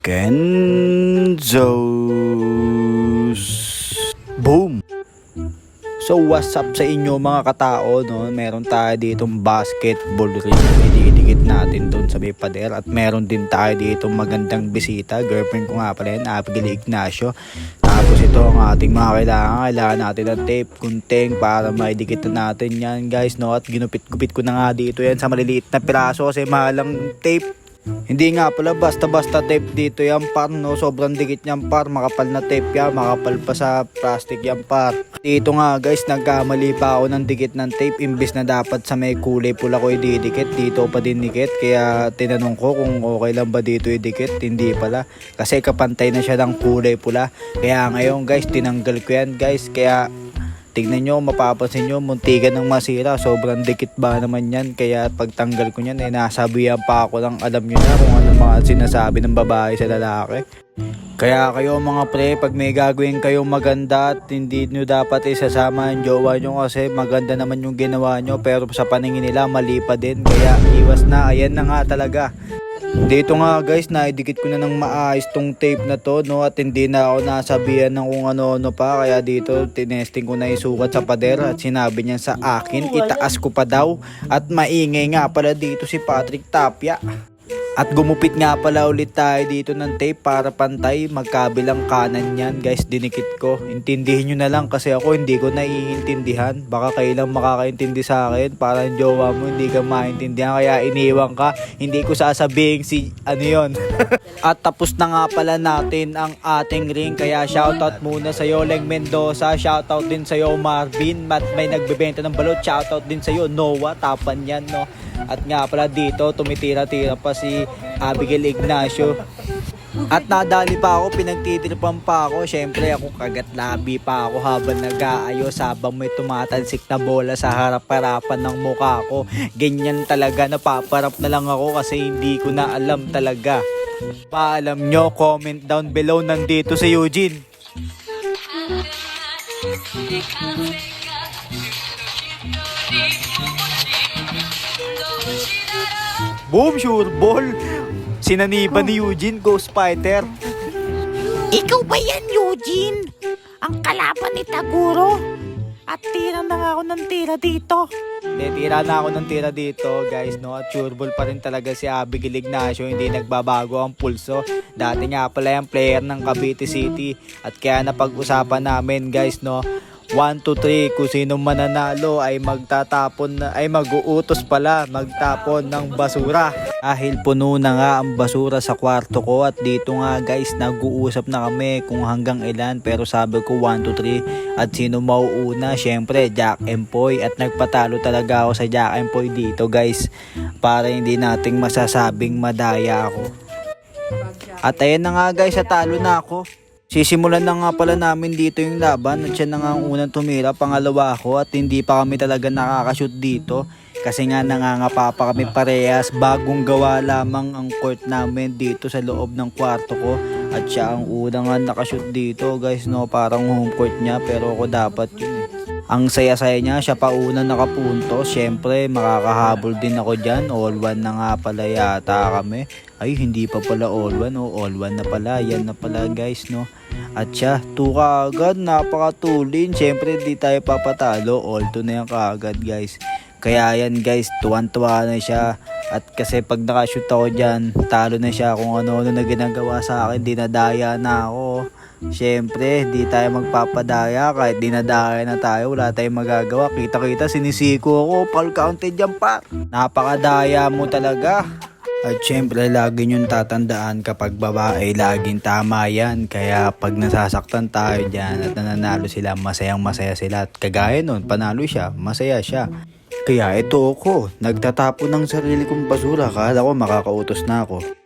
Kenzos. Boom! So what's up sa inyo mga katao, no? Meron tayo ditong basketball ring ididikit natin doon sa may pader. At meron din tayo ditong magandang bisita. Girlfriend ko nga pala yan, Abigail Ignacio. Tapos ito ang ating mga kailangan natin ng tape, gunting para maidikit na natin yan guys, no? At ginupit-gupit ko na nga dito yan sa maliliit na piraso kasi mahalang tape. Hindi nga pala basta-basta tape dito yan par, no? Sobrang dikit yan par, makapal na tape yan, makapal pa sa plastic yan par. Dito nga guys, nagkamali pa ako ng dikit ng tape, imbis na dapat sa may kulay pula ko ididikit, dito pa din dikit. Kaya tinanong ko kung okay lang ba dito idikit, hindi pala. Kasi kapantay na siya ng kulay pula. Kaya ngayon guys, tinanggal ko yan guys, kaya tignan nyo, mapapansin nyo, muntikan ng masira. Sobrang dikit ba naman yan. Kaya pagtanggal ko yan, nasabihan pa ako ng alam nyo na kung ano mga sinasabi ng babae sa lalaki. Kaya kayo mga pre, pag may gagawin kayong maganda at hindi nyo dapat isasama ang jowa nyo kasi maganda naman yung ginawa nyo, pero sa paningin nila mali pa din. Kaya iwas na, ayan na nga talaga. Dito nga guys, naidikit ko na ng maayos tong tape na to, no? At hindi na ako nasabihan ng kung ano-ano pa. Kaya dito tinesting ko na isukat sa pader at sinabi niya sa akin, itaas ko pa daw. At maingay nga pala dito si Patrick Tapia. At gumupit nga pala ulit tayo dito ng tape para pantay, magkabilang kanan yan guys, dinikit ko. Intindihin nyo na lang kasi ako hindi ko naiintindihan. Baka kayo lang makakaintindi sa akin, parang jowa mo hindi ka maintindihan kaya iniwan ka. Hindi ko sasabihin si ano yon. At tapos na nga pala natin ang ating ring, kaya shoutout muna sa iyo Leng Mendoza, shoutout din sa iyo Marvin, at may nagbebenta ng balot, shoutout din sa iyo Noah, tapan yan, no? At nga pala dito, tumitira-tira pa si Abigail Ignacio. At nadali pa ako, pinagtitripan pa ako. Syempre ako kagat-labi pa ako habang nag-aayos, habang may tumatalsik na bola sa harap-harapan ng mukha ko. Ganyan talaga, napaparap na lang ako kasi hindi ko na alam talaga. Paalam nyo, comment down below, nandito si Eugene. Boom, sure ball. Sinaniba ni Eugene, Ghost Fighter. Ikaw ba yan, Eugene? Ang kalaban ni Taguro? At tira na nga ako ng tira dito. Hindi, tira na ako ng tira dito, guys, no? At sure ball pa rin talaga si Abigail Ignacio, hindi nagbabago ang pulso. Dati nga pala yung player ng Cavite City. At kaya napag-usapan namin, guys, no? 1, 2, 3, kung sino mananalo ay magtatapon na, ay mag-uutos pala, magtapon ng basura. Dahil puno na nga ang basura sa kwarto ko, at dito nga guys, nag-uusap na kami kung hanggang ilan, pero sabi ko 1, 2, 3, at sino mauuna? Syempre Jack Empoy, at nagpatalo talaga ako sa Jack Empoy dito guys, para hindi nating masasabing madaya ako. At ayan na nga guys, talo na ako. Sisimulan na nga pala namin dito yung laban at siya na nga ang unang tumira, pangalawa ako, at hindi pa kami talaga nakakashoot dito kasi nga nangangapa pa kami parehas. Bagong gawa lamang ang court namin dito sa loob ng kwarto ko at siya ang unang nga nakashoot dito guys, no? Parang home court niya pero ako dapat yun eh. Ang saya-saya niya, siya pa una nakapunto. Siyempre, makakahabol din ako dyan. All one na nga pala yata kami. Ay, hindi pa pala all one. Oh, all one na pala. Yan na pala guys, no? At siya, 2 kaagad. Napakatulin. Siyempre, di tayo papatalo. All 2 na yan kaagad guys. Kaya yan guys, tuwan-tuwa na siya. At kasi pag nakashoot ako dyan, talo na siya kung ano-ano na ginagawa sa akin. Dinadaya na ako. Siyempre, di tayo magpapadaya. Kahit dinadaya na tayo, wala tayong magagawa. Kita-kita, sinisiko ako. Foul counted dyan pa. Napakadaya mo talaga. At syempre, lagi nyong tatandaan kapag babae, laging tama yan. Kaya pag nasasaktan tayo dyan at nananalo sila, masayang masaya sila. At kagaya nun, panalo siya, masaya siya. Kaya ito ako, nagtatapon ng sarili kong basura. Kala ko makakautos na ako.